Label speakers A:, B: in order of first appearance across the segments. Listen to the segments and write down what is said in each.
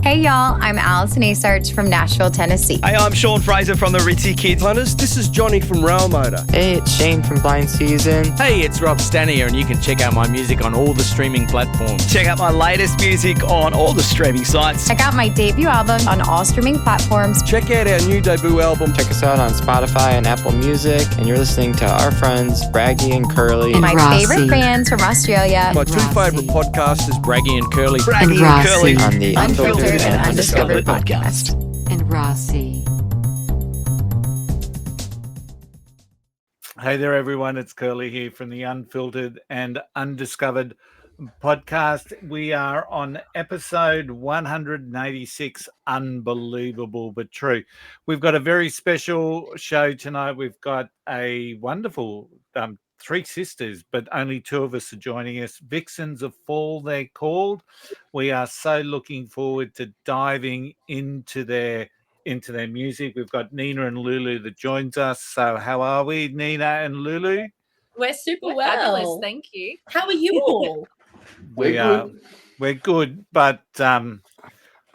A: Hey y'all, I'm Allison Asarch from Nashville, Tennessee.
B: Hey, I'm Sean Fraser from the Ritzy Kids.
C: Hunters, this is Johnny from Rail Motor.
D: Hey, it's Shane from Blind Season.
E: Hey, it's Rob Stanier, and you can check out my music on all the streaming platforms.
B: Check out my latest music on all the streaming sites.
A: Check out my debut album on all streaming platforms.
C: Check out our new debut album.
D: Check us out on Spotify and Apple Music. And you're listening to our friends, Braggy and Curly.
A: And my favorite bands from Australia.
C: My two favourite podcasters,
E: Braggy and Curly.
B: Braggy and Curly.
D: On the
A: Unfiltered and Undiscovered podcast.
F: And Rossi.
G: Hey there, everyone. It's Curly here from the Unfiltered and Undiscovered podcast. We are on episode 186. Unbelievable, but true. We've got a very special show tonight. We've got a wonderful three sisters, but only two of us are joining us. Vixens of Fall, they're called. We are so looking forward to diving into their music. We've got Nina and Lulu that joins us. So how are we, Nina and Lulu?
H: We're super
I: We're
H: well.
I: fabulous, thank you.
H: How are you all?
G: We're good, but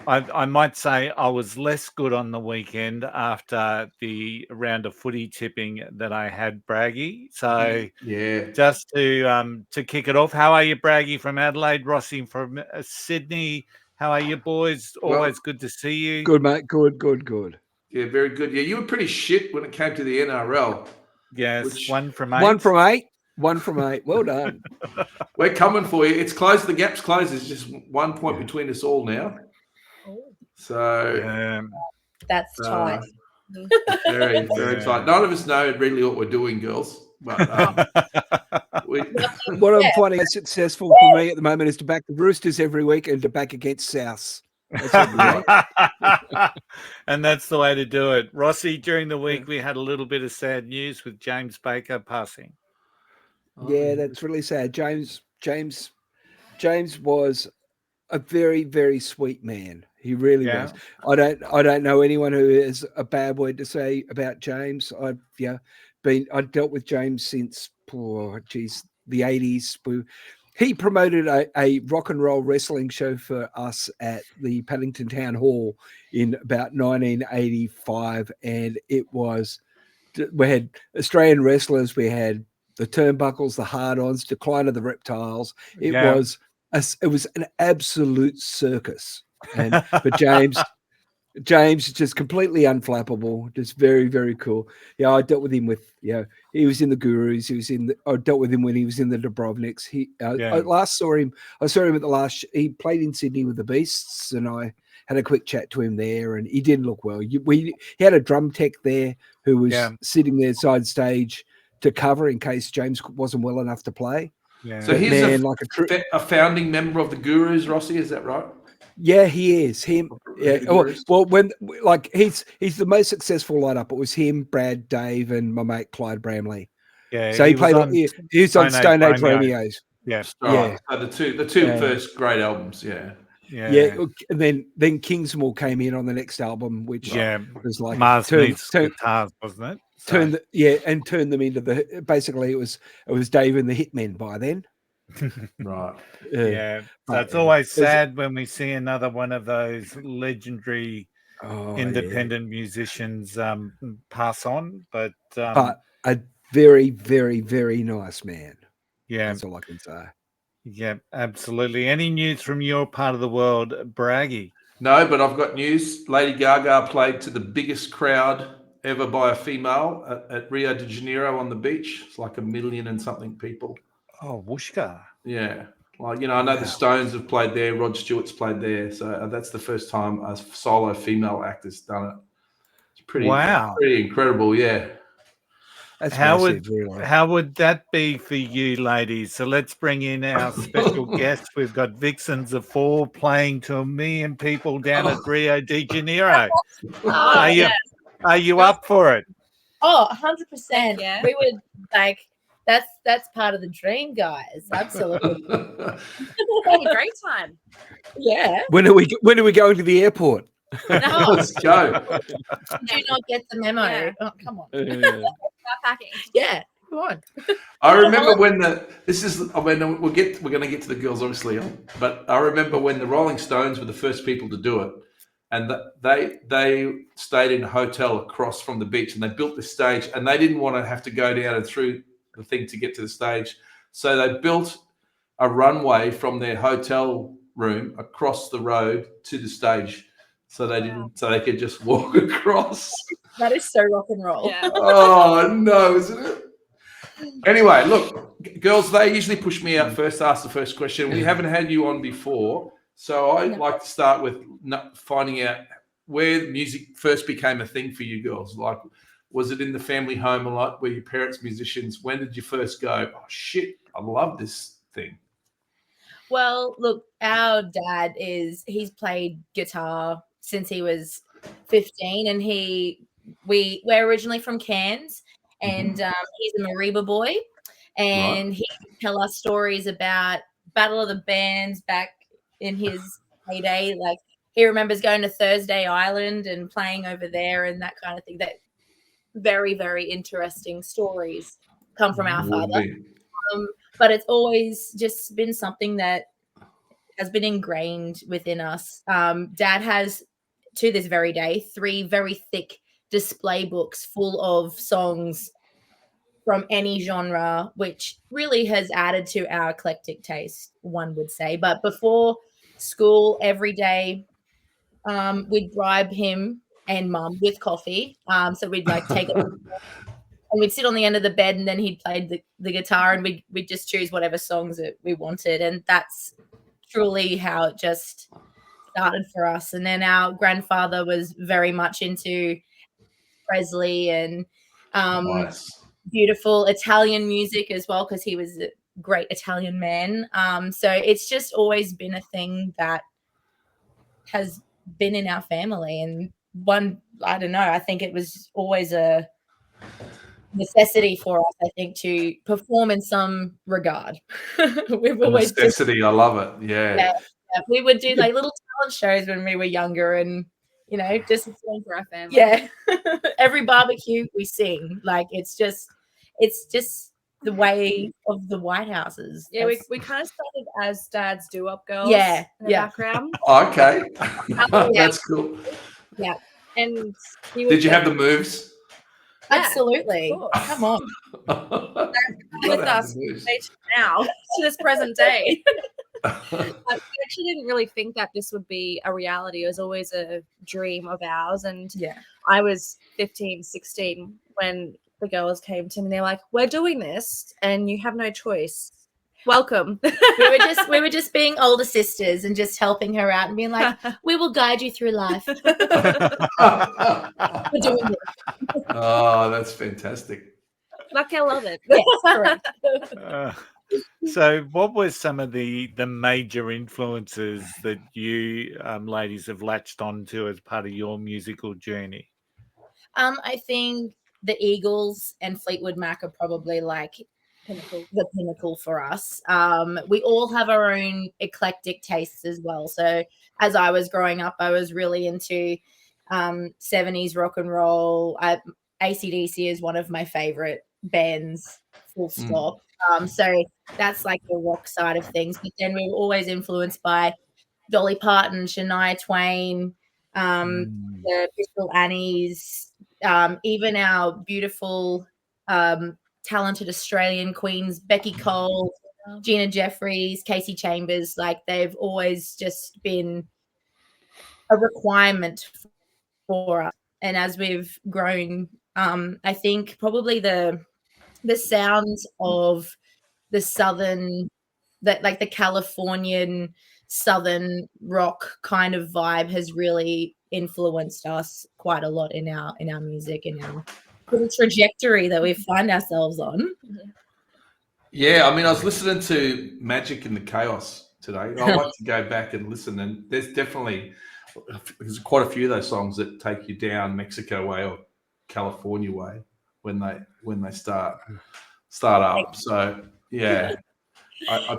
G: I might say I was less good on the weekend after the round of footy tipping that I had, Braggy. So just to kick it off, how are you, Braggy from Adelaide, Rossi from Sydney? How are you, boys? Always good to see you.
J: Good, mate. Good.
K: Yeah, very good. Yeah, you were pretty shit when it came to the NRL.
G: Yes, 1 from 8.
J: 1 from 8. 1 from 8. Well done.
K: We're coming for you. It's closed. The gap's closed. There's just 1 point between us all now. So
H: that's tight.
K: Very, very tight. None of us know really what we're doing, girls. But
J: what I'm finding successful for me at the moment is to back the Roosters every week and to back against South.
G: And that's the way to do it. Rossi, during the week we had a little bit of sad news with James Baker passing.
J: Yeah, that's really sad. James was a very, very sweet man. He really was. I don't know anyone who has a bad word to say about James. I've dealt with James since the 80s. He promoted a rock and roll wrestling show for us at the Paddington Town Hall in about 1985, and we had Australian wrestlers, we had the Turnbuckles, the Hard-Ons, Decline of the Reptiles. It was an absolute circus. But James just completely unflappable, just very, very cool. Yeah, I dealt with him he was in the Gurus. I dealt with him when he was in the Dubrovniks. I saw him at the last. He played in Sydney with the Beasts, and I had a quick chat to him there, and he didn't look well. He had a drum tech there who was sitting there side stage to cover in case James wasn't well enough to play.
K: Yeah. So he's a founding member of the Gurus, Rossi, is that right?
J: Yeah, he is. Him. Yeah. Well, he's the most successful lineup. It was him, Brad, Dave, and my mate Clyde Bramley. Yeah. So he played on Stone Age Romeos.
G: Yeah.
K: Right. So the two first great albums. Yeah.
J: Yeah. And then Kingsmore came in on the next album, which was like
G: Mars Needs Guitars, wasn't it?
J: Turned them into basically it was Dave and the Hitmen by then.
K: Right.
G: So it's always sad when we see another one of those legendary independent musicians pass on, but
J: a very, very, very nice man.
G: Yeah,
J: that's all I can say.
G: Yeah, absolutely. Any news from your part of the world, Braggy?
K: No, but I've got news. Lady Gaga played to the biggest crowd ever by a female at Rio de Janeiro on the beach. It's like 1 million and something people.
G: Oh, whooshka.
K: Yeah. I know the Stones have played there. Rod Stewart's played there. So that's the first time a solo female actor's done it. It's pretty incredible, yeah.
J: That's
G: how would that be for you, ladies? So let's bring in our special guest. We've got Vixens of Fall playing to 1 million people down at Rio de Janeiro. Are you up for it?
H: Oh, 100%. Yeah. We would that's part of the dream, guys. Absolutely.
I: Having a great time.
H: Yeah.
J: When are we going to the airport?
H: No.
K: Let's go.
H: Do not get the memo. Yeah. Oh, come on.
I: Start packing.
H: Yeah. Come on.
K: I remember when we're going to get to the girls, obviously, but I remember when the Rolling Stones were the first people to do it, and they stayed in a hotel across from the beach, and they built this stage, and they didn't want to have to go down and through the thing to get to the stage, so they built a runway from their hotel room across the road to the stage, so they could just walk across.
H: That is so rock and roll.
I: Yeah.
K: Oh no, isn't it? Anyway, look, girls, they usually push me out first, ask the first question. We haven't had you on before, so I'd like to start with finding out where music first became a thing for you girls. Like, was it in the family home a lot? Were your parents musicians? When did you first go, oh shit, I love this thing?
H: Well, look, our dad he's played guitar since he was 15, and we're originally from Cairns, and he's a Mareeba boy, and he would tell us stories about Battle of the Bands back in his heyday. Like, he remembers going to Thursday Island and playing over there and that kind of thing. That very, very interesting stories come from our father. But it's always just been something that has been ingrained within us. Dad has, to this very day, 3 very thick display books full of songs from any genre, which really has added to our eclectic taste, one would say. But before school, every day, we'd bribe him and Mum with coffee. So we'd take it and we'd sit on the end of the bed, and then he'd play the guitar, and we'd just choose whatever songs that we wanted. And that's truly how it just started for us. And then our grandfather was very much into Presley and beautiful Italian music as well, because he was a great Italian man. So it's just always been a thing that has been in our family. And I don't know, I think it was always a necessity for us, I think, to perform in some regard. We've always
K: necessity. I love it. Yeah.
H: We would do like little talent shows when we were younger, and just
I: sing for our family.
H: Yeah. Every barbecue we sing. Like, it's just the way of the White Houses.
I: Yeah, we kind of started as Dad's do-up girls.
H: Yeah,
I: in the background.
K: Okay. That's cool.
H: Yeah.
I: And
K: did you have the moves?
H: Absolutely. Come on.
I: With us now to this present day. I actually didn't really think that this would be a reality. It was always a dream of ours. And I was 15, 16 when the girls came to me and they're like, we're doing this and you have no choice. Welcome.
H: we were just being older sisters and just helping her out and being like, we will guide you through life. We're doing this.
K: Oh, that's fantastic.
I: Like, I love it.
H: Yes, correct.
G: So what were some of the major influences that you ladies have latched onto as part of your musical journey?
H: I think the Eagles and Fleetwood Mac are probably like the pinnacle for us. We all have our own eclectic tastes as well. So as I was growing up, I was really into 70s rock and roll. AC/DC is one of my favorite bands, full stop. So that's like the rock side of things. But then we were always influenced by Dolly Parton, Shania Twain, the Bristol Annies, even our beautiful talented Australian queens, Becky Cole, Gina Jeffries, Casey Chambers. Like, they've always just been a requirement for us. And as we've grown, I think probably the sounds of the southern, the Californian southern rock kind of vibe has really influenced us quite a lot in our music and our trajectory that we find ourselves on.
K: Yeah, I mean, I was listening to Magic in the Chaos today. I like to go back and listen, and there's quite a few of those songs that take you down Mexico way or California way when they start up. So yeah, I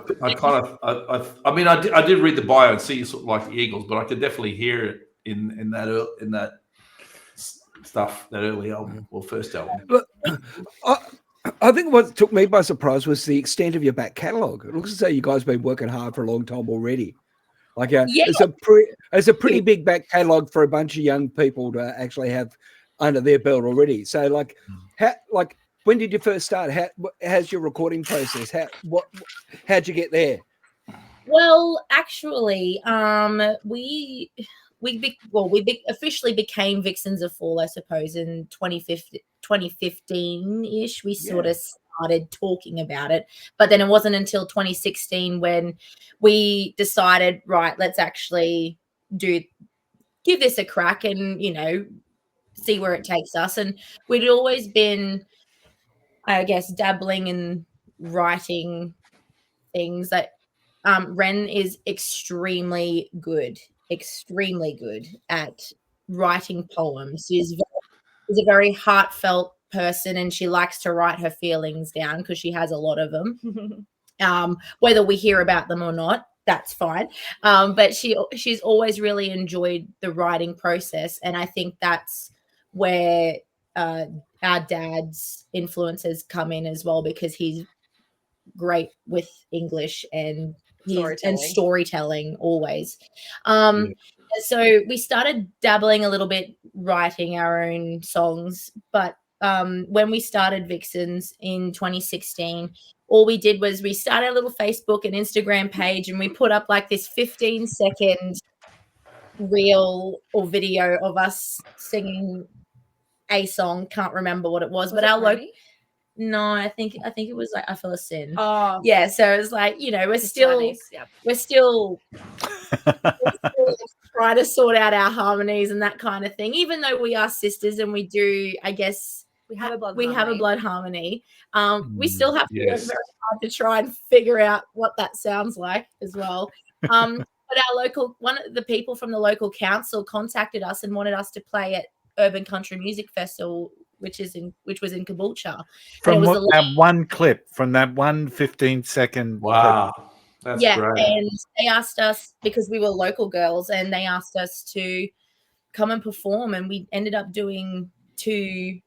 K: did read the bio and see sort of like the Eagles, but I could definitely hear it in that stuff, that early album or first album.
J: Look, I think what took me by surprise was the extent of your back catalogue. It looks as though you guys have been working hard for a long time already. Like, it's a pretty big back catalogue for a bunch of young people to actually have under their belt already. So, like, when did you first start? How's your recording process? How'd you get there?
H: Well, actually, we officially became Vixens of Fall, I suppose, in 2015-ish. We sort of started talking about it, but then it wasn't until 2016 when we decided, right, let's actually give this a crack and, see where it takes us. And we'd always been, I guess, dabbling in writing things that Ren is extremely good at writing poems. She's a very heartfelt person, and she likes to write her feelings down because she has a lot of them. Whether we hear about them or not, that's fine. But she's always really enjoyed the writing process, and I think that's where our dad's influences come in as well, because he's great with English and storytelling always. So we started dabbling a little bit, writing our own songs. But when we started Vixens in 2016, all we did was we started a little Facebook and Instagram page, and we put up like this 15-second reel or video of us singing a song. Can't remember what it was, but our local. No, I think it was like I Feel a Sin.
I: Oh,
H: yeah. So it was like, we're still trying to sort out our harmonies and that kind of thing. Even though we are sisters and we do, I guess, we have a blood harmony. We still have to work very hard to try and figure out what that sounds like as well. But one of the people from the local council contacted us and wanted us to play at Urban Country Music Festival, which was in Caboolture.
G: From that one clip, from that one 15-second
K: wow.
G: clip.
K: That's great.
H: And they asked us, because we were local girls, and they asked us to come and perform, and we ended up doing two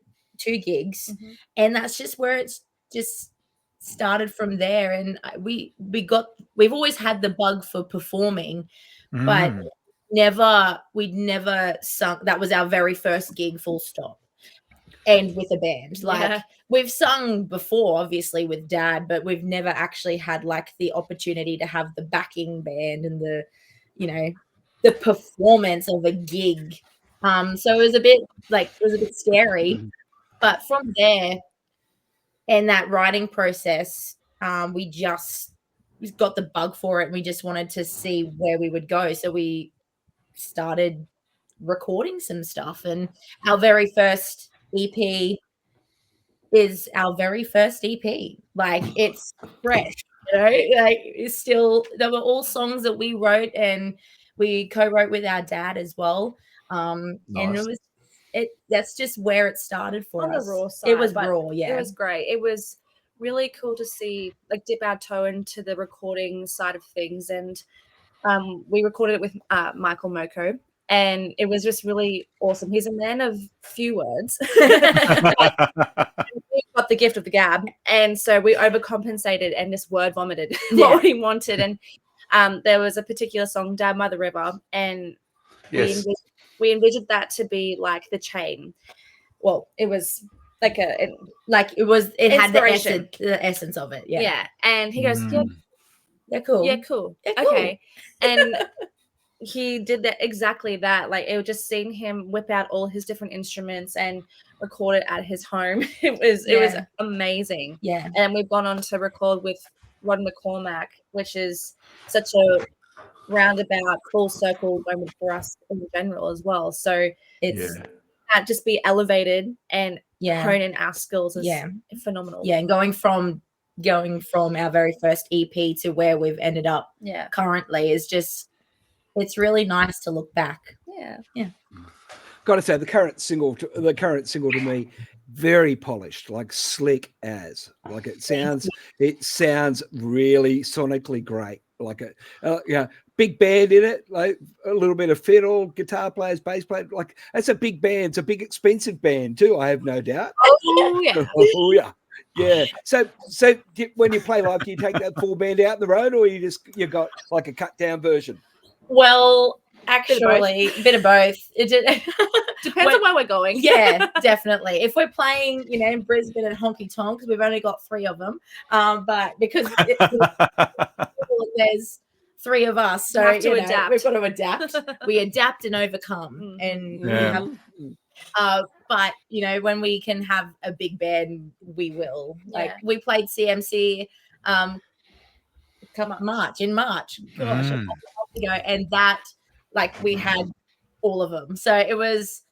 H: gigs. And that's just where it's just started from there. And we've always had the bug for performing, but we'd never sung. That was our very first gig, full stop. And with a band, we've sung before, obviously with Dad, but we've never actually had like the opportunity to have the backing band and the performance of a gig. So it was a bit scary, but from there and that writing process, we got the bug for it, and we just wanted to see where we would go. So we started recording some stuff, and our very first EP is our very first EP. Like, it's fresh, like it's still, they were all songs that we wrote, and we co-wrote with our dad as well. And that's just where it started for us.
I: On the raw side,
H: it was raw.
I: It was great. It was really cool to see, like, dip our toe into the recording side of things. And we recorded it with Michael Moko. And it was just really awesome. He's a man of few words. We got the gift of the gab. And so we overcompensated and just word vomited what we wanted. And there was a particular song, Down by the River. And we envisioned that to be like the chain. Well, it was like it had the essence of it. Yeah. Yeah. And he goes,
H: yeah, cool.
I: Yeah, cool. Okay. And he did that exactly that. Like, it was just seeing him whip out all his different instruments and record it at his home. It was amazing.
H: Yeah.
I: And we've gone on to record with Rod McCormack, which is such a roundabout, full circle moment for us in general as well. So it's can't just be elevated and hone in our skills is phenomenal.
H: Yeah, and going from our very first EP to where we've ended up currently is just, it's really nice to look back.
I: Yeah.
J: Got to say, the current single to me, very polished, like slick as. Like, it sounds really sonically great. Like big band in it, like a little bit of fiddle, guitar players, bass players. Like, that's a big band. It's a big, expensive band too, I have no doubt.
I: Oh yeah.
J: Oh yeah. Yeah. So when you play live, do you take that full band out the road, or you got like a cut down version?
H: Well, actually, a bit of both. It
I: depends on where we're going.
H: Yeah, definitely. If we're playing, in Brisbane at Honky Tonk, because we've only got 3 of them, but because there's 3 of us, so
I: have to adapt.
H: We've got to adapt. We adapt and overcome, and we have. But when we can have a big band, we will. Like we played CMC in March, gosh, a couple of months ago, and that we had all of them, so it was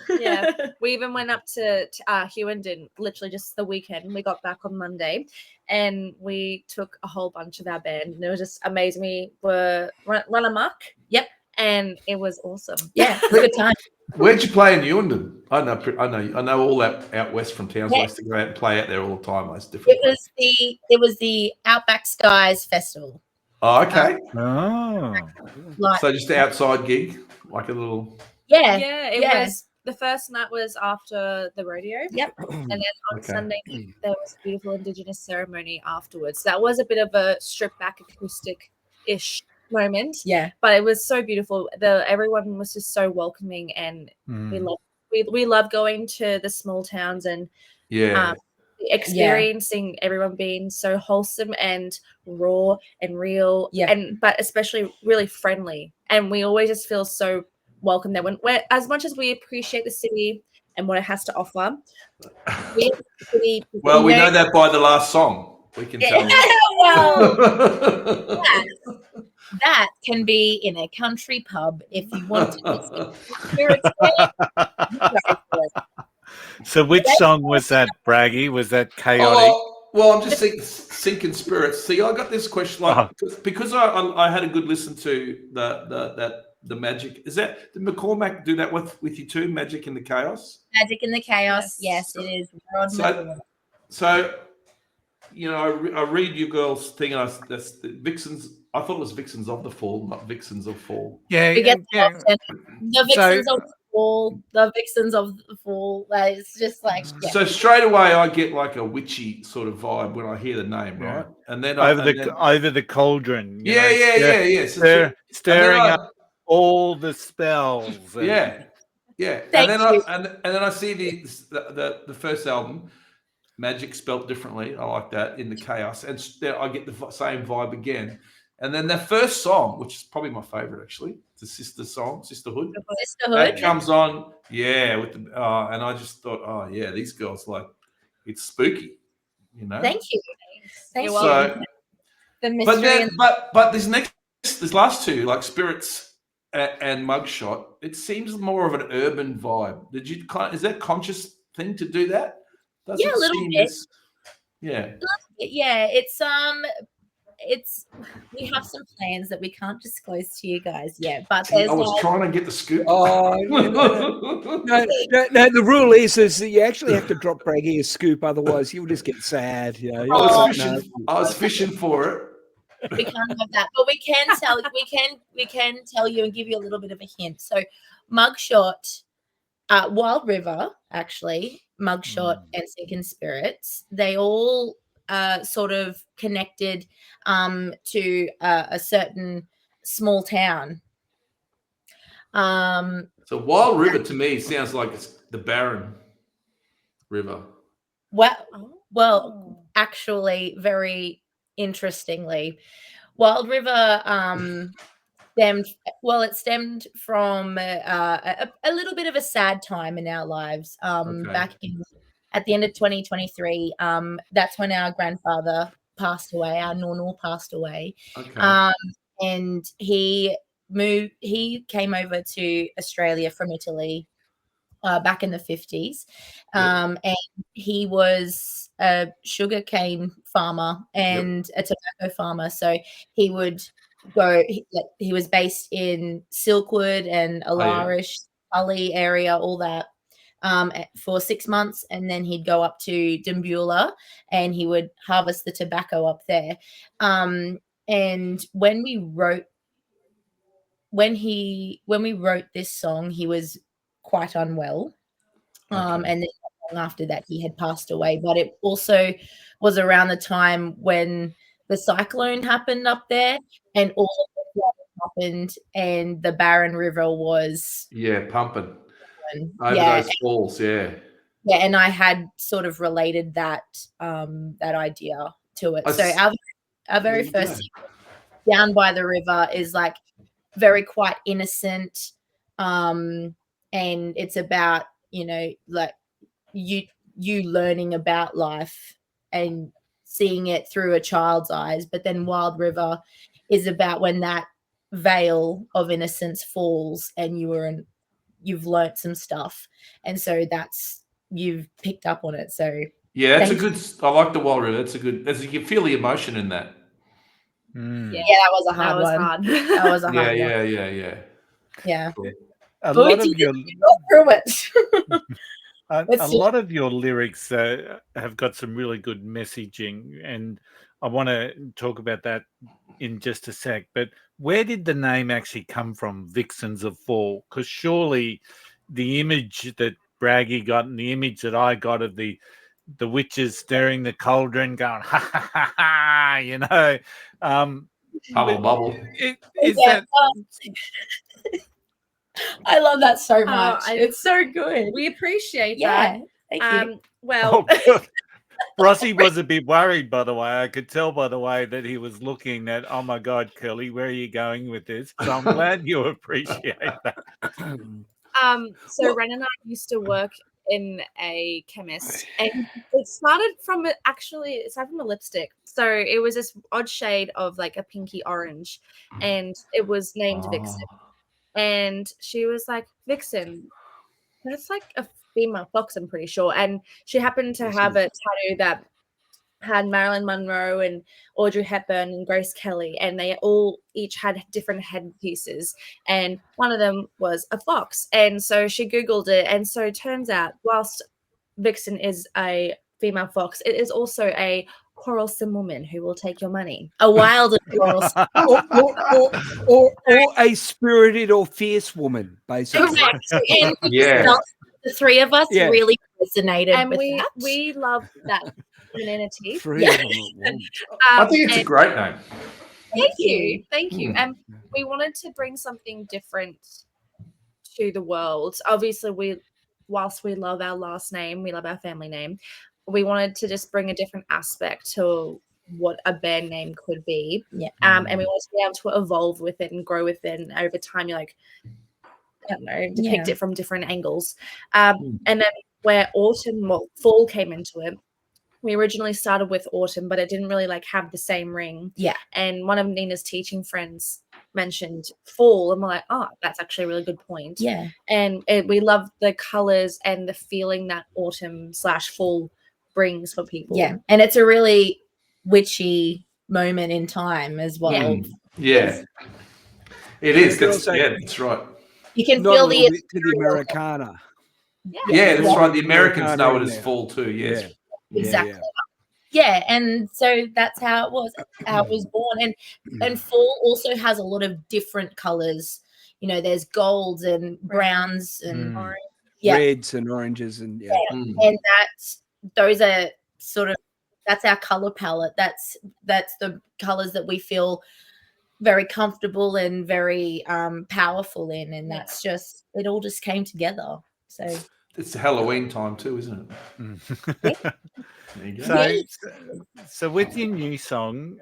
I: yeah. We even went up to Hewenden literally just the weekend. We got back on Monday and we took a whole bunch of our band, and it was just amazing. We were run amok.
H: Yep.
I: And it was awesome.
H: Yeah, it was a good time.
K: Where'd you play in Hewenden? I know all that out west from Townsville. I used to go out and play out there all the time. Those different.
H: It was the Outback Skies Festival.
K: Oh, okay.
H: So
K: just an outside gig, like a little.
H: Yeah.
I: It was. The first night was after the rodeo.
H: Yep.
I: And then on Sunday there was a beautiful Indigenous ceremony afterwards. That was a bit of a stripped back acoustic-ish moment.
H: Yeah.
I: But it was so beautiful. Everyone was just so welcoming, and we love going to the small towns and experiencing everyone being so wholesome and raw and real, but especially really friendly. And we always just feel so welcome there. We're as much as we appreciate the city and what it has to offer. We
K: know that by the last song. We can tell.
H: Well, that can be in a country pub if you want to listen.
G: So which song was that, Braggy? Was that Chaotic?
K: Well, I'm just sinking spirits. See, I got this question because I had a good listen to the Magic. Did McCormack do that with you too? Magic in the Chaos?
H: Magic in the Chaos. Yes, it is.
K: So I read your girls' thing, and that's the Vixens. I thought it was Vixens of the Fall, not Vixens of Fall.
H: Yeah. The Vixens of the Fall. The Vixens of the Fall. It's just like. Yeah.
K: So straight away, I get like a witchy sort of vibe when I hear the name, right? And then
G: over the cauldron.
K: Yeah.
G: Stirring up all the spells.
K: Yeah. And then I see the first album. Magic spelt differently. I like that in the Chaos, and I get the same vibe again. And then the first song, which is probably my favorite actually, the Sisterhood. That comes on, with the and I just thought, these girls it's spooky,
H: Thank you. Thanks.
K: So,
H: the mystery.
K: But this last two, like Spirits and Mugshot, it seems more of an urban vibe. Is that a conscious thing to do that?
H: A little bit.
K: Yeah,
H: it's we have some plans that we can't disclose to you guys yet. But
K: I was trying to get the scoop.
J: No. The rule is that you actually have to drop Braggy a scoop, otherwise you'll just get sad.
K: I was fishing for it.
H: We can't have that, but we can tell you and give you a little bit of a hint. So, Mugshot, Wild River, actually. Mugshot and Sinking Spirits, they all sort of connected to a certain small town.
K: So Wild River to me sounds like it's the Barren River.
H: Well, actually, very interestingly, Wild River stemmed from a little bit of a sad time in our lives. Back at the end of 2023, that's when our grandfather passed away. Our Nornal passed away.
K: Okay.
H: And he came over to Australia from Italy back in the 50s. And he was a sugarcane farmer and a tobacco farmer. So he would he was based in Silkwood and Alarish, Tully area, all that, for 6 months, and then he'd go up to Dumbula and he would harvest the tobacco up there. And when we wrote this song, he was quite unwell. And then long after that he had passed away. But it also was around the time when the cyclone happened up there, and all of the flooding happened, and the Barron River was
K: pumping over
H: yeah,
K: those falls. Yeah,
H: and I had sort of related that that idea to it. So our very first sequence, Down by the River, is like very quite innocent, and it's about, you know, like you learning about life and seeing it through a child's eyes. But then Wild River is about when that veil of innocence falls and you've learnt some stuff, and so you've picked up on it. So
K: yeah, that's a good. I like the Wild River. That's a good. You can feel the emotion in that.
H: Yeah, that was a hard one. That was a hard one. Yeah.
G: A lot of your
H: through it.
G: a lot of your lyrics have got some really good messaging, and I want to talk about that in just a sec. But where did the name actually come from, Vixens of Fall? Because surely the image that Braggy got and the image that I got of the witches stirring the cauldron going, ha, ha, ha, ha, you know.
K: Bubble.
G: Is that...
H: I love that so much. It's so good.
I: We appreciate that.
H: Thank you.
I: Well,
G: Rossi was a bit worried, by the way. I could tell by the way that he was looking at, oh my God, Curly, where are you going with this? So I'm glad you appreciate that.
I: So Ren and I used to work in a chemist, and it started from a lipstick. So it was this odd shade of like a pinky orange, and it was named Vixen. And she was like, Vixen, that's like a female fox, I'm pretty sure. And she happened to have a tattoo that had Marilyn Monroe and Audrey Hepburn and Grace Kelly, and they each had different headpieces, and one of them was a fox. And so she Googled it, and so it turns out whilst Vixen is a female fox, it is also a quarrelsome woman who will take your money. A wild and quarrelsome
J: or a spirited or fierce woman, basically.
H: Exactly. And the three of us really resonated
I: and
H: with
I: we love that femininity.
K: I think it's a great name.
I: Thank you. And we wanted to bring something different to the world. Obviously, whilst we love our last name, we love our family name, we wanted to just bring a different aspect to what a band name could be. And we wanted to be able to evolve with it and grow with it. And over time, you're like, I don't know, depict it from different angles. And then where fall came into it, we originally started with autumn, but it didn't really like have the same ring. And one of Nina's teaching friends mentioned fall, and we're like, oh, that's actually a really good point. And we love the colors and the feeling that autumn/fall brings for people.
H: And it's a really witchy moment in time as well.
K: It is. That's right.
H: You can feel
J: to the Americana.
K: That's right. The Americans know it as fall too. Yes.
H: Exactly. And so that's how it was. How it was born. And fall also has a lot of different colors. You know, there's golds and browns and orange.
J: Reds and oranges and
H: and those are sort of, that's our color palette. That's the colors that we feel very comfortable and very powerful in, and that's just, it all just came together. So
K: it's Halloween time too, isn't it? There you
G: go. So with your new song,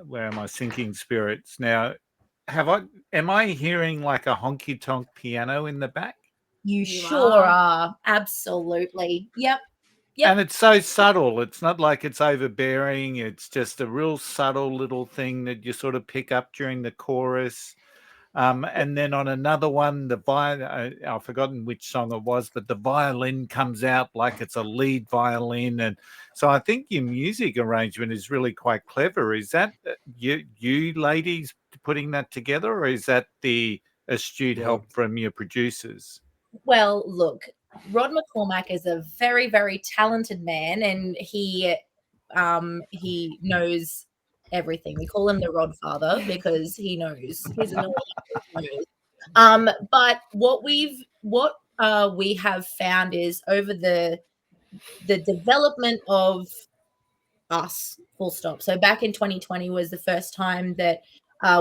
G: Where Am I Sinking Spirits? Now, am I hearing like a honky tonk piano in the back?
H: You sure are. Absolutely. Yep.
G: And it's so subtle. It's not like it's overbearing. It's just a real subtle little thing that you sort of pick up during the chorus. And then on another one, I've forgotten which song it was, but the violin comes out like it's a lead violin. And so I think your music arrangement is really quite clever. Is that you ladies putting that together, or is that the astute help from your producers?
H: Well, look, Rod McCormack is a very, very talented man, and he knows everything. We call him the Rod Father because he knows. He's an but what we have found is over the development of us, full stop. So back in 2020 was the first time that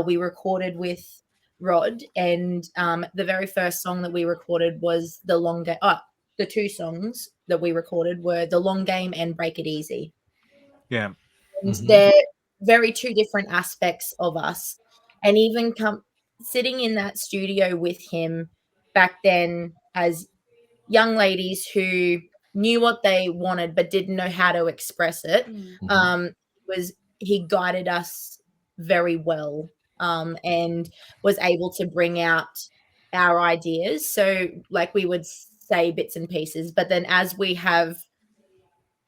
H: we recorded with Rod, and the very first song that we recorded was the long game. The two songs that we recorded were The Long Game and Break It Easy.
G: Yeah.
H: And they're very two different aspects of us. And even sitting in that studio with him back then as young ladies who knew what they wanted but didn't know how to express it, he guided us very well, and was able to bring out our ideas. So like we would say bits and pieces, but then as we have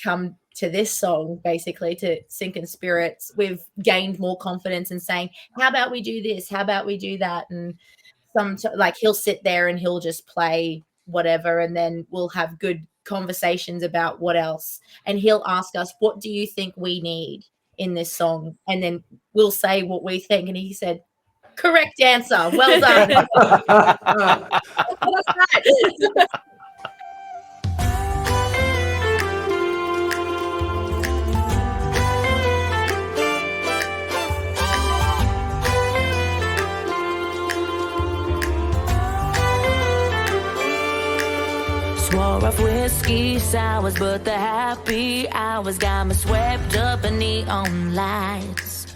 H: come to this song, basically to Sinking Spirits, we've gained more confidence in saying, how about we do this? How about we do that? And like he'll sit there and he'll just play whatever, and then we'll have good conversations about what else. And he'll ask us, what do you think we need in this song? And then we'll say what we think. And he said, correct answer. Well done. That's right.
F: Swore off whiskey sours, but the happy hours got me swept up in neon lights.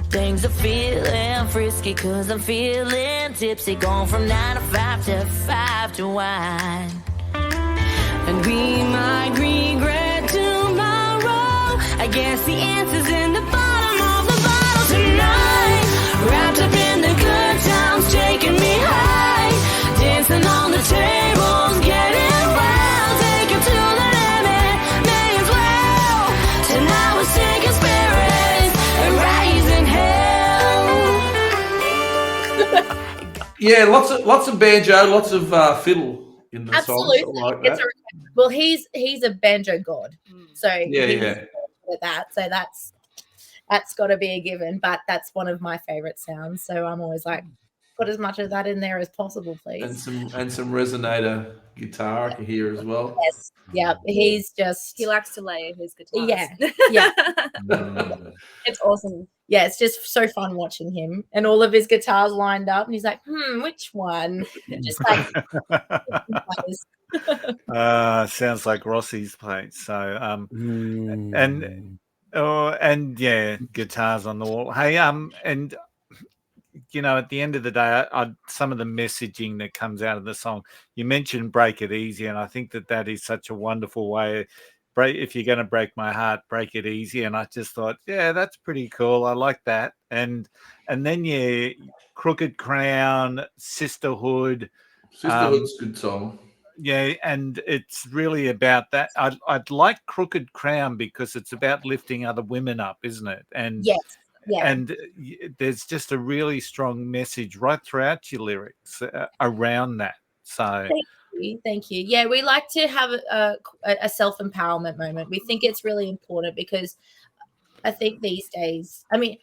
F: Things are feeling frisky cause I'm feeling tipsy, going from 9 to 5 to 5 to wine. And we might regret tomorrow. I guess the answer's in the bottom of the bottle tonight. Wrapped up in the good times, taking me high. Dancing on the tables, getting wild. Take it to the limit, may as well. Tonight we're sinking spirits and rising hell.
K: Yeah, lots of banjo, lots of fiddle in the
H: Absolutely.
K: song. Like that.
H: Well, he's a banjo god, so
K: Yeah.
H: good at that. So that's got to be a given. But that's one of my favorite sounds. So I'm always like, put as much of that in there as possible, please.
K: And some resonator guitar I can hear as well.
H: Yes. Yeah. He
I: likes to layer his guitars.
H: Yeah.
I: It's awesome.
H: Yeah, it's just so fun watching him and all of his guitars lined up, and he's like, which one? Just like
G: sounds like Rossi's place. So and yeah, guitars on the wall. Hey, and you know, at the end of the day, some of the messaging that comes out of the song, you mentioned Break It Easy, and I think that is such a wonderful way. If you're going to break my heart, break it easy. And I just thought, yeah, that's pretty cool. I like that. And then, yeah, Crooked Crown, Sisterhood.
K: Sisterhood's a good song.
G: Yeah, and it's really about that. I'd like Crooked Crown because it's about lifting other women up, isn't it? And
H: yes. Yeah.
G: And there's just a really strong message right throughout your lyrics around that. So
H: Thank you. Yeah, we like to have a self-empowerment moment. We think it's really important because I think these days, I mean,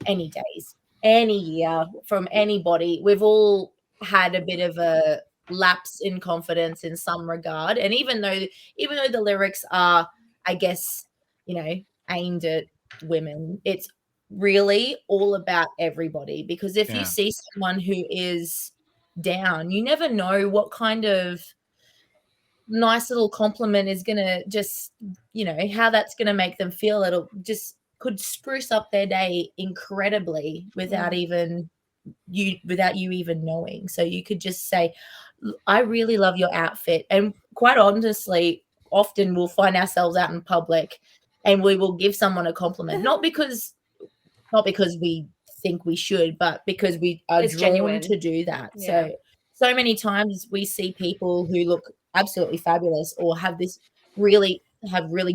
H: any days, any year, from anybody, we've all had a bit of a lapse in confidence in some regard. And even though the lyrics are, I guess, aimed at women, it's really all about everybody. Because if you see someone who is down, you never know what kind of nice little compliment is gonna just, how that's gonna make them feel. It'll just could spruce up their day incredibly without you even knowing. So you could just say, I really love your outfit. And quite honestly, often we'll find ourselves out in public and we will give someone a compliment, not because we think we should, but because we are drawn genuine to do that. Yeah. So many times we see people who look absolutely fabulous or have really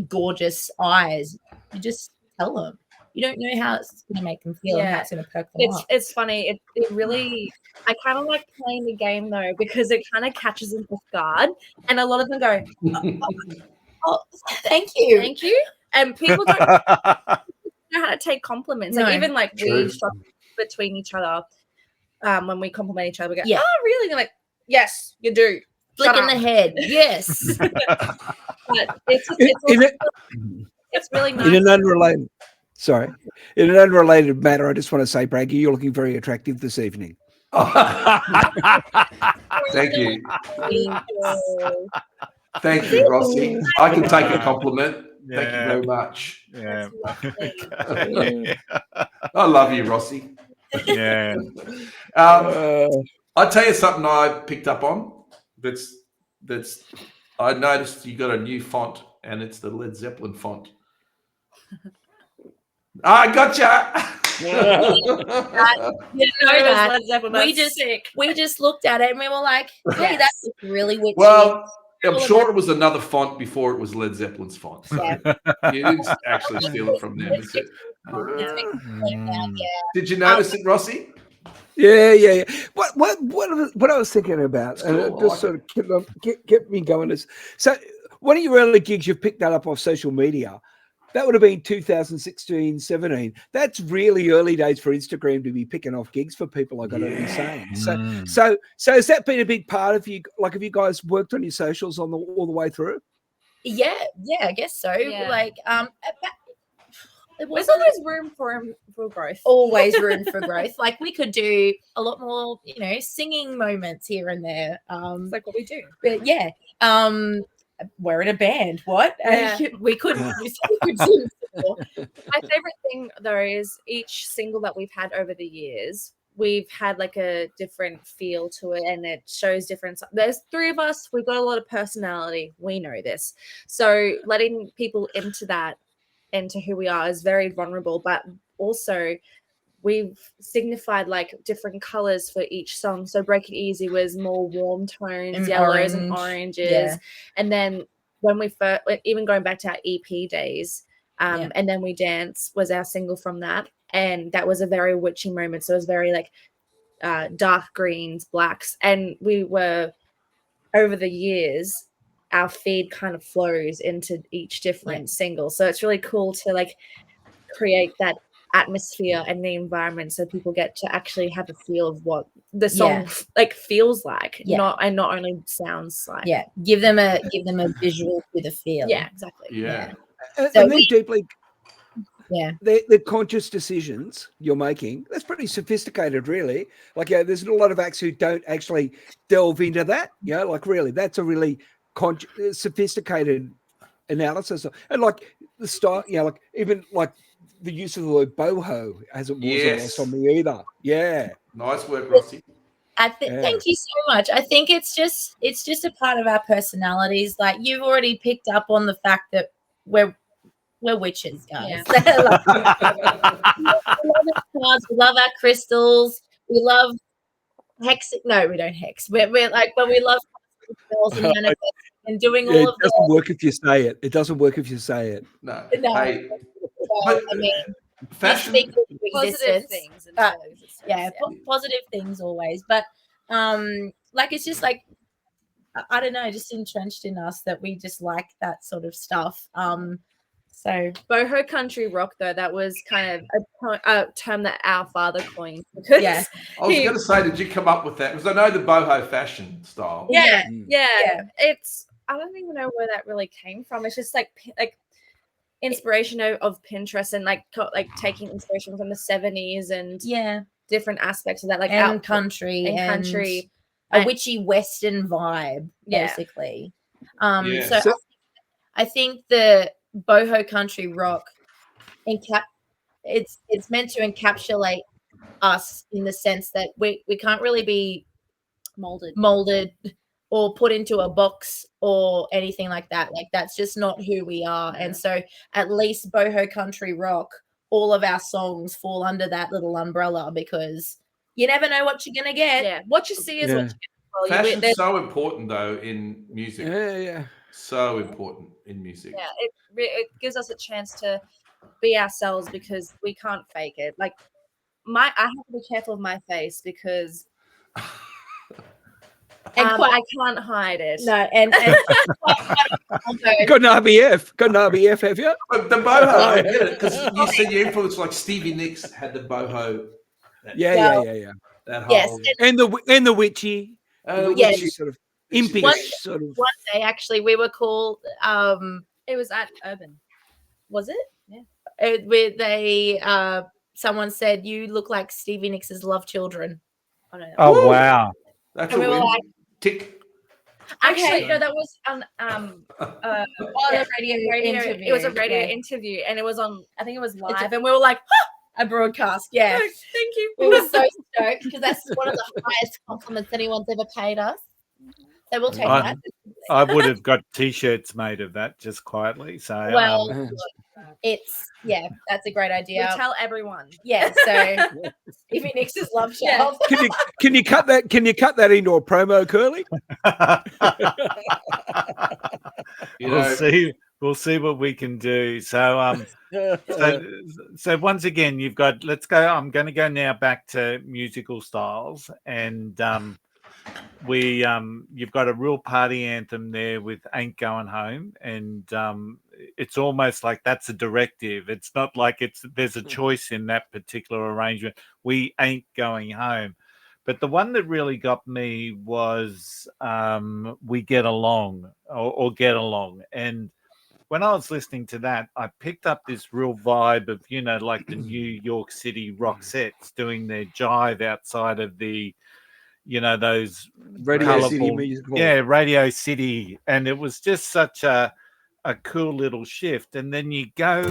H: gorgeous eyes. You just tell them. You don't know how it's going to make them feel and how it's going to perk them up.
I: It's funny. It really, I kind of like playing the game though, because it kind of catches them off guard. And a lot of them go,
H: oh, thank you.
I: Thank you. And people don't know how to take compliments. Like even like we struggle between each other when we compliment each other. We go, oh, really? They're like, yes, you do.
H: Flick in the head. Yes.
I: But it's really nice.
J: In an unrelated matter, I just want to say, Braggy, you're looking very attractive this evening.
K: Thank you. Thank you, Rossi. I can take a compliment.
G: Yeah.
K: Thank you very much.
G: Yeah.
K: I love you, Rossi.
G: Yeah.
K: I'll tell you something I picked up on. That's I noticed you got a new font, and it's the Led Zeppelin font. I gotcha.
H: We just looked at it and we were like, hey, that's really witchy.
K: Well, I'm sure it was another font before it was Led Zeppelin's font. So you didn't actually steal it from them. Did you notice it, Rossi?
J: Yeah. What I was thinking about, and it just sort of kept me going is, so one of your early gigs, you've picked that up off social media. That would have been 2016, 17. That's really early days for Instagram to be picking off gigs for people, I got to be saying. So has that been a big part of you? Like, have you guys worked on your socials all the way through?
H: Yeah, I guess so.
I: Yeah.
H: Like,
I: There's always room for growth.
H: Always room for growth. Like, we could do a lot more, singing moments here and there.
I: It's like what we do.
H: But yeah, we're in a band. What?
I: Yeah.
H: We couldn't.
I: My favorite thing though is each single that we've had over the years, we've had like a different feel to it, and it shows different. There's three of us. We've got a lot of personality. We know this, so letting people into who we are is very vulnerable, but also we've signified like different colors for each song. So Break It Easy was more warm tones,
H: and
I: yellows and oranges.
H: Yeah.
I: And then when we first, even going back to our EP days, and then We Dance was our single from that. And that was a very witchy moment. So it was very like dark greens, blacks. And we were, over the years, our feed kind of flows into each different single. So it's really cool to like create that atmosphere and the environment so people get to actually have a feel of what the song like feels like, not only sounds like.
H: Yeah, give them a visual to the feel.
I: Yeah, exactly.
K: Yeah.
J: And they're deeply the conscious decisions you're making. That's pretty sophisticated, really. Like, there's a lot of acts who don't actually delve into that. Like, really, that's a really sophisticated analysis. And like the style, like even like the use of the word boho hasn't lost on me either. Yeah.
K: Nice work, Rossi.
H: Thank you so much. I think it's just a part of our personalities. Like, you've already picked up on the fact that we're witches, guys. Yeah. We love our crystals. We love hexing. No, we don't hex. We're like, but we love spells and manifesting and doing all of that.
J: It doesn't work if you say it. It doesn't work if you say it.
K: No.
H: Hey,
K: but
H: I mean,
K: fashion,
I: positive things.
H: Positive things always. But like, it's just like, I don't know, just entrenched in us that we just like that sort of stuff. So
I: Boho Country Rock, though, that was kind of a term that our father coined. Because
K: I was going to say, did you come up with that? Because I know the boho fashion style.
I: Yeah. It's, I don't even know where that really came from. It's just like inspiration of Pinterest and like taking inspiration from the 70s and different aspects of that, like
H: and country, a witchy Western vibe, basically. So I think the Boho Country Rock it's meant to encapsulate us in the sense that we can't really be molded or put into a box or anything like that. Like, that's just not who we are. And so at least Boho Country Rock, all of our songs fall under that little umbrella, because you never know what you're gonna get.
I: Yeah, what you see is what you get.
K: Fashion's so important though in music.
J: Yeah.
K: So important in music.
I: Yeah, it gives us a chance to be ourselves, because we can't fake it. Like, I have to be careful of my face because I can't hide it.
H: No, and
J: you got an RBF, have you?
K: The boho, I get it, because you see your influence, like Stevie Nicks had the boho.
J: Yeah.
K: That
H: yes,
K: whole,
J: and the witchy. Witchy sort of. impish sort of.
H: One day, actually, we were called.
I: It was at Urban.
H: Was it?
I: Yeah.
H: Someone said you look like Stevie Nicks' Love Children.
G: Oh, wow.
K: That's
H: And
K: a
H: we were
K: win.
H: like,
K: Tick.
I: Actually, no, that was on
H: the radio interview.
I: It was a radio
H: Yeah.
I: interview, and it was on. I think it was live,
H: It's
I: and we were like,
H: a broadcast. Yeah.
I: "Thank you."
H: We were so stoked because that's one of the highest compliments anyone's ever paid us. So we'll take that.
G: I would have got T-shirts made of that just quietly. So
H: Well, that's a great
I: We
H: idea.
I: tell everyone.
H: Yeah, so Stevie Nicks' Love Child.
J: Can you cut that? Can you cut that into a promo, Curly?
G: We'll see what we can do. So so once again, you've got. Let's go. I'm going to go now back to musical styles, and you've got a real party anthem there with "Ain't Going Home," and it's almost like that's a directive. It's not like there's a choice in that particular arrangement. We ain't going home. But the one that really got me was "We Get Along" or "Get Along," and when I was listening to that, I picked up this real vibe of, like the New York City Rockettes doing their jive outside of the, those
J: Radio City Music Hall.
G: Yeah, Radio City. And it was just such a cool little shift. And then you go...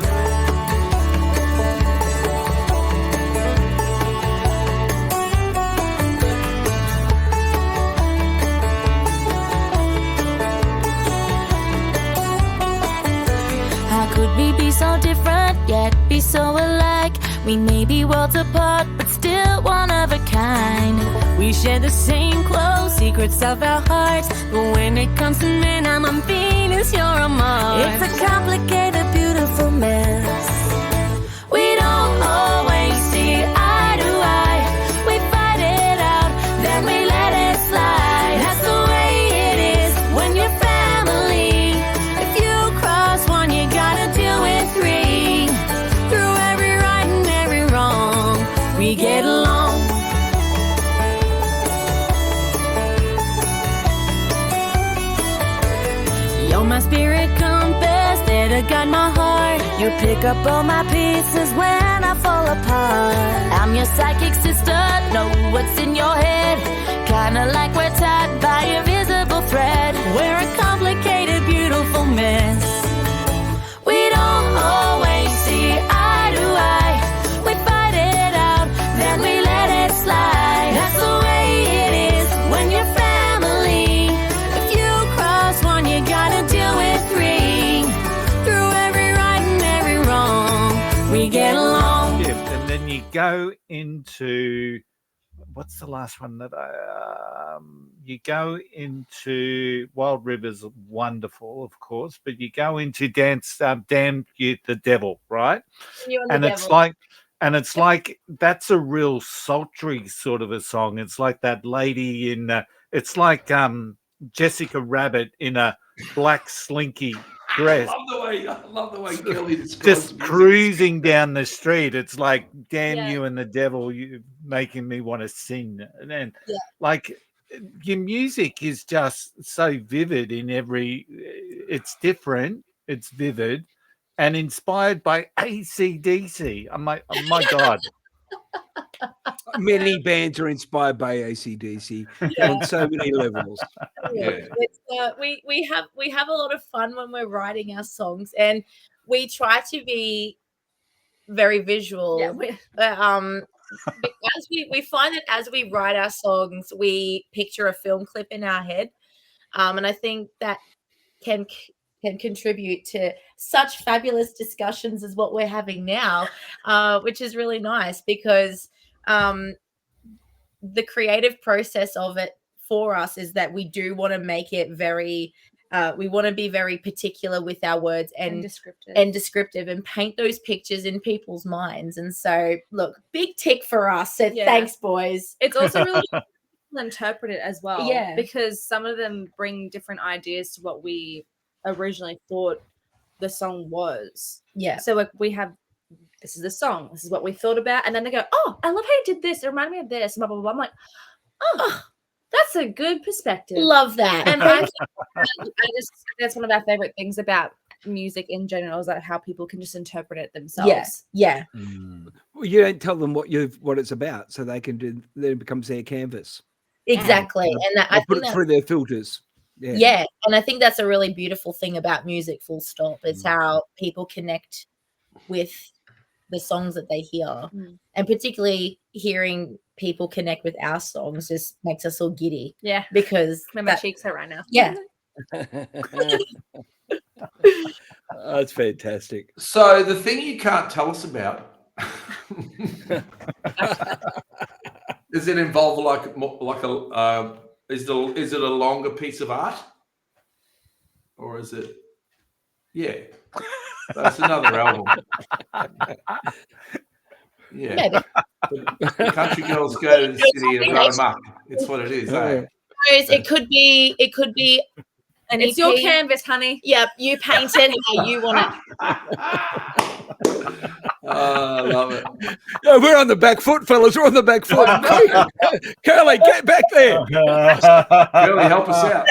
F: How could we be so different, yet be so alike? We may be worlds apart, but still one of a kind. We share the same close secrets of our hearts, but when it comes to men, I'm on Venus, you're on Mars. It's a complicated, beautiful mess. We don't always see eye to eye. We fight it out, then we let it slide. That's the way it is when you're family. If you cross one, you gotta deal with three. Through every right and every wrong, we get along. You're my spirit compass, there to guide my heart. You pick up all my pieces when I fall apart. I'm your psychic sister, know what's in your head. Kinda like we're tied by a visible thread. We're a complicated, beautiful mess. We don't always see eye to eye. We fight it out, then we let it slide. That's the way it is when you're family. If you cross one, you gotta deal with three. Through every right and every wrong, we get along.
G: Yeah, and then you go into... What's the last one that you go into? Wild River's wonderful, of course, but you go into Dance, Damn You the Devil, right? And it's like that's a real sultry sort of a song. It's like that lady in, it's like Jessica Rabbit in a black slinky dress.
K: I love the way Kelly describes
G: Just
K: music.
G: cruising down the street. It's like, damn you and the devil, you making me want to sing. And then, like, your music is just so vivid in every. It's different. It's vivid, and inspired by AC/DC. I'm like, oh my god.
J: Many bands are inspired by AC/DC on so many levels.
K: Yeah.
H: It's, we have a lot of fun when we're writing our songs, and we try to be very visual.
I: Yeah,
H: because we find that as we write our songs, we picture a film clip in our head, and I think that can contribute to such fabulous discussions as what we're having now, which is really nice because the creative process of it for us is that we do want to make it very we want to be very particular with our words and descriptive and paint those pictures in people's minds. And so look, big tick for us. So thanks, boys.
I: It's also really interpret it as well.
H: Yeah.
I: Because some of them bring different ideas to what we originally thought the song was.
H: Yeah.
I: So like we have, this is the song, this is what we thought about, and then they go, oh, I love how you did this, it reminded me of this, blah blah blah. I'm like, oh, That's a good perspective.
H: Love that.
I: And I just that's one of our favorite things about music in general is that how people can just interpret it themselves.
H: Yeah.
J: Well, you don't tell them what it's about, so they can do. Then it becomes their canvas.
H: Exactly, and I
J: put
H: think
J: it through their filters.
H: Yeah, and I think that's a really beautiful thing about music. Full stop. It's how people connect with the songs that they hear, and particularly hearing people connect with our songs just makes us all giddy.
I: Yeah,
H: because
I: my cheeks hurt right now.
H: Yeah.
J: That's fantastic.
K: So the thing you can't tell us about does it involve is it a longer piece of art, or is it? Yeah, that's another album. Yeah, the country girls go to the city and run amok. It's what it is. Eh?
H: It could be an
I: It's
H: EP.
I: your canvas, honey.
H: Yep, you paint it how you want it.
K: I love it.
J: No, we're on the back foot, fellas. We're on the back foot. Curly, get back there.
K: Curly, help us out.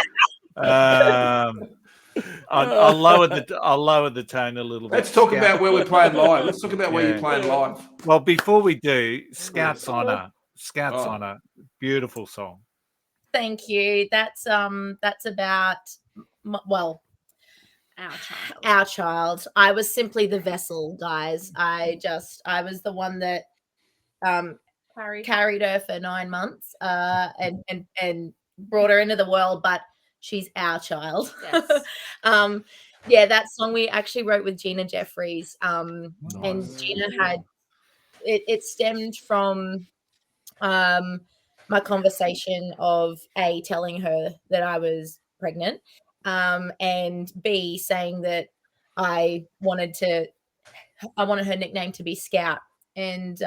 G: I'll lower the tone a little bit.
K: Let's talk about where we're playing live. Let's talk about where you're playing live.
G: Well, before we do, Scouts Honor. Scouts Honor. Beautiful song.
H: Thank you. That's about our child. I was simply the vessel, guys. I was the one that carried her for 9 months and brought her into the world, but she's our child.
I: Yes.
H: That song we actually wrote with Gina Jeffries. And Gina had it stemmed from my conversation of A, telling her that I was pregnant, and B, saying that I wanted her nickname to be Scout. And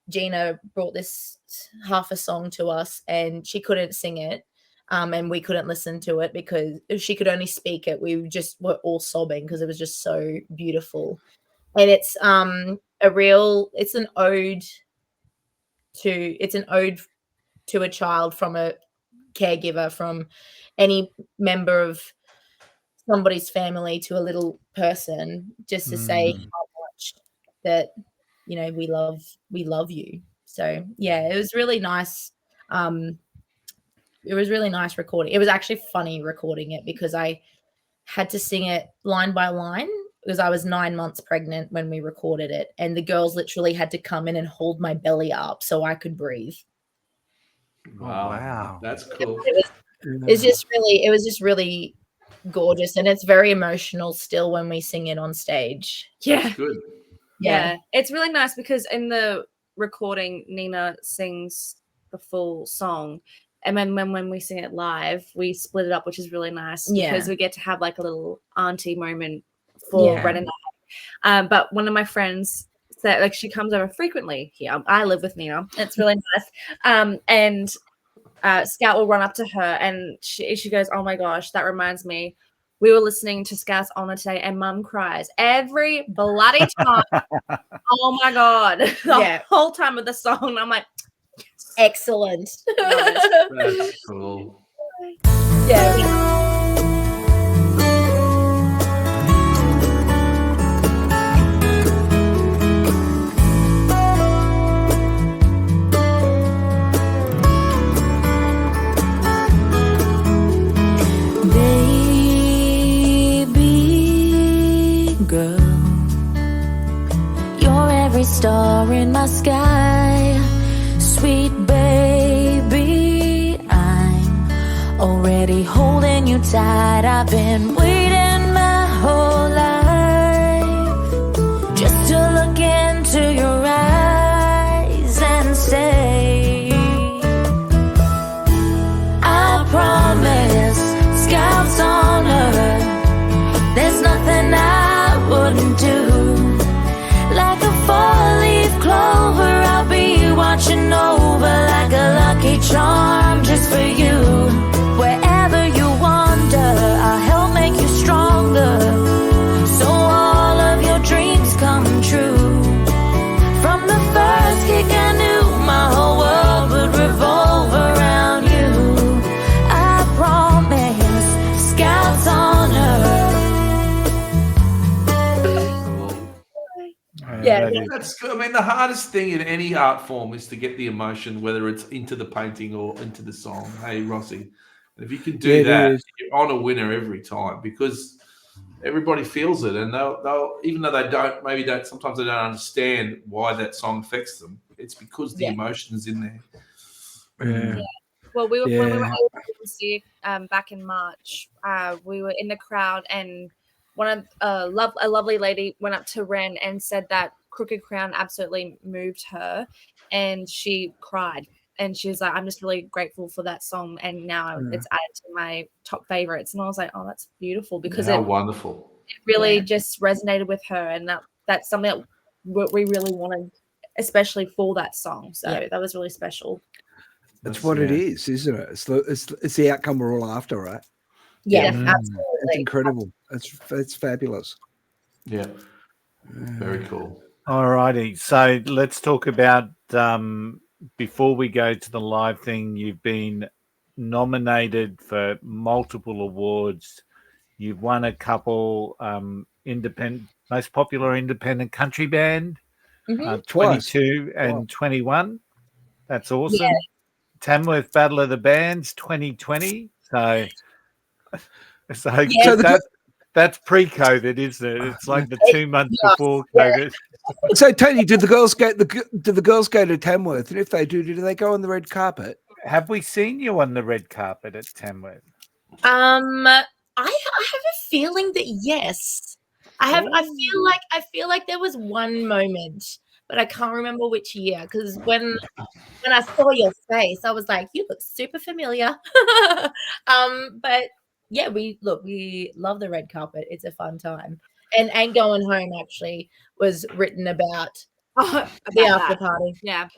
H: Gina brought this half a song to us, and she couldn't sing it, and we couldn't listen to it because she could only speak it. We just were all sobbing because it was just so beautiful. And it's an ode to a child from a caregiver, from any member of somebody's family to a little person, just to say how much that we love you. So yeah, it was really nice. It was really nice recording. It was actually funny recording it because I had to sing it line by line because I was 9 months pregnant when we recorded it, and the girls literally had to come in and hold my belly up so I could breathe.
K: Wow. That's cool.
H: It was just really gorgeous, and it's very emotional still when we sing it on stage.
I: Yeah.
K: Good.
I: Yeah. It's really nice because in the recording, Nina sings the full song. And then when we sing it live, we split it up, which is really nice because we get to have like a little auntie moment for Red and I. But one of my friends said, like, she comes over frequently here. I live with Nina. It's really nice. And Scout will run up to her and she goes, "Oh my gosh, that reminds me. We were listening to Scout's Honor today and Mum cries every bloody time." Oh my God. The whole time of the song. I'm like,
H: excellent.
K: That's cool.
H: Yeah.
F: Star in my sky, sweet baby, I'm already holding you tight. I've been waiting my whole life just to look into your eyes and say, I promise, Scout's Honor, there's nothing I wouldn't do. Like a four-leaf clover, I'll be watching over like a lucky charm just for you. Wherever you wander, I'll help make you stronger, so all of your dreams come true. From the first kick I knew my whole world would revolve around you.
G: is.
K: that's good. I mean, the hardest thing in any art form is to get the emotion, whether it's into the painting or into the song. Hey, Rossi, and if you can do that, you're on a winner every time because everybody feels it, and they'll even though they don't sometimes they don't understand why that song affects them. It's because the emotion's in there.
I: Yeah. Well, when we were able to see back in March, we were in the crowd, and a lovely lady went up to Ren and said that Crooked Crown absolutely moved her, and she cried. And she was like, "I'm just really grateful for that song, and now it's added to my top favorites." And I was like, "Oh, that's beautiful," because
K: wonderful.
I: It really just resonated with her, and that's something that we really wanted, especially for that song. So that was really special.
J: That's what it is, isn't it? It's the outcome we're all after, right?
I: Yeah, absolutely.
J: It's incredible. It's fabulous.
K: Yeah, very cool.
G: All righty. So let's talk about, before we go to the live thing, you've been nominated for multiple awards. You've won a couple, most popular independent country band, 22 and 21. That's awesome.
H: Yeah.
G: Tamworth Battle of the Bands 2020. So that's pre-COVID, isn't it? It's like the 2 months before COVID.
J: So, Tony, did the girls go to Tamworth? And if they do they go on the red carpet?
G: Have we seen you on the red carpet at Tamworth?
H: I have a feeling that yes. I feel like there was one moment, but I can't remember which year, because when I saw your face, I was like, you look super familiar. But yeah, we love the red carpet. It's a fun time. And Ain't Going Home actually was written about the after party.
I: Yeah.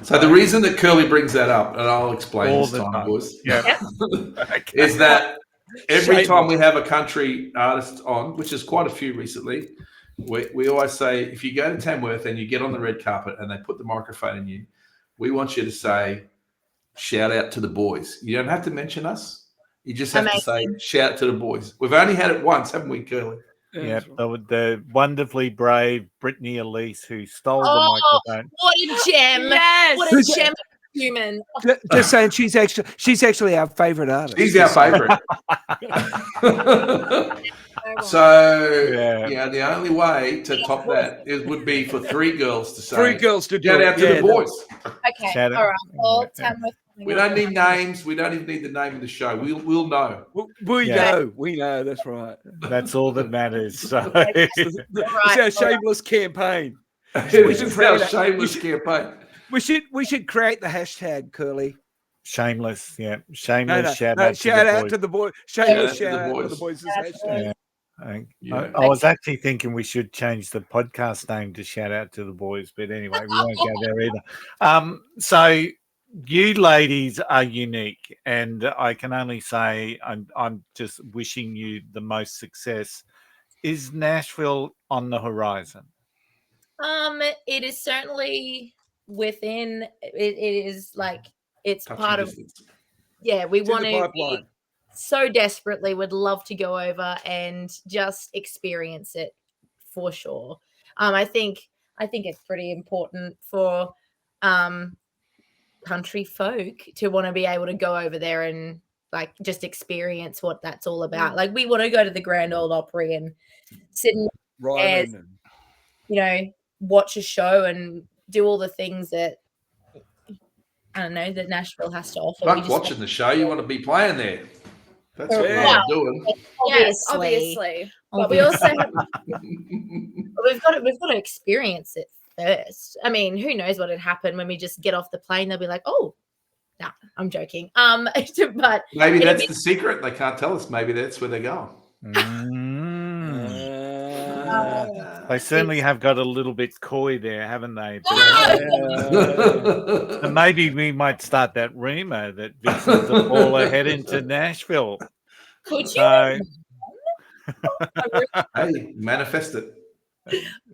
K: So the reason that Curly brings that up, and I'll explain
G: All
K: this
G: the
K: time,
G: time.
K: boys,
G: Okay.
K: is that every time we have a country artist on, which is quite a few recently, we always say, if you go to Tamworth and you get on the red carpet and they put the microphone in you, we want you to say, shout out to the boys. You don't have to mention us. You just have to say, shout out to the boys. We've only had it once, haven't we, Curly?
G: Yeah, the wonderfully brave Brittany Elise, who stole the microphone.
H: What a gem.
I: Yes.
H: What a gem of a human.
J: Just saying, she's actually our favourite artist.
K: She's our favourite. So, the only way to top that would be for three girls to say, shout out to the boys.
H: Okay, all right. Well, Tamworth.
K: We don't need names. We don't even need the name of the show. We'll know.
J: We know. We know. That's right.
G: That's all that matters. So.
J: It's our shameless campaign.
K: It's our shameless campaign.
J: We should create the hashtag, Curly.
G: Shameless, yeah. Shameless
J: shout out to the boys. Shameless shout out to the boys.
G: Yeah. I was actually thinking we should change the podcast name to Shout Out to the Boys, but anyway, we won't go there either. So you ladies are unique, and I can only say I'm just wishing you the most success. Is Nashville on the horizon?
H: It is certainly within. It is like it's
K: Touching
H: part
K: distance.
H: of. Yeah, we want to.
J: pipeline.
H: So desperately would love to go over and just experience it for sure. I think it's pretty important for country folk to want to be able to go over there and like just experience what that's all about. Like we want to go to the Grand Ole Opry and sit and watch a show and do all the things that I don't know that Nashville has to offer.
K: Fuck watching the show. You want to be playing there. That's what I'm doing.
I: Yes, obviously.
H: But we also have, we've got to experience it first. I mean, who knows what would happen when we just get off the plane? They'll be like, "Oh, no, I'm joking." But
K: maybe that's the secret. They can't tell us. Maybe that's where they go.
G: They certainly have got a little bit coy there, haven't they? And maybe we might start that rumor that Vixens of Fall are heading to Nashville.
H: Could you?
K: Hey, manifest it.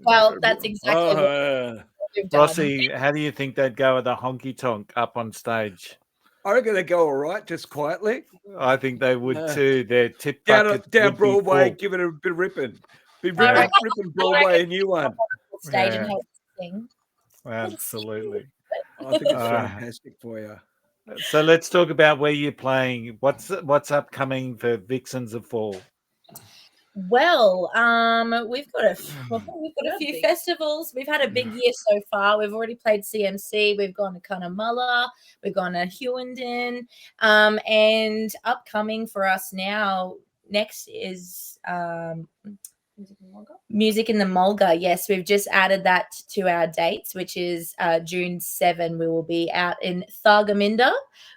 H: Well, that's exactly what we've done.
G: Rossi, how do you think they'd go with a honky tonk up on stage?
J: I reckon they go all right, just quietly.
G: I think they would too. Their tip
J: down Broadway, give it a bit of ripping. Be ripping Broadway a new one.
H: Stage and have sing.
G: Absolutely.
J: I think it's
G: Ah.
J: fantastic for you.
G: So let's talk about where you're playing. What's upcoming for Vixens of Fall?
H: Well, we've got a few festivals. We've had a big year so far. We've already played CMC. We've gone to Cunnamulla. We've gone to Hewenden. And upcoming for us now next is Music in the Mulga. Yes, we've just added that to our dates, which is June 7. We will be out in Thargomindah,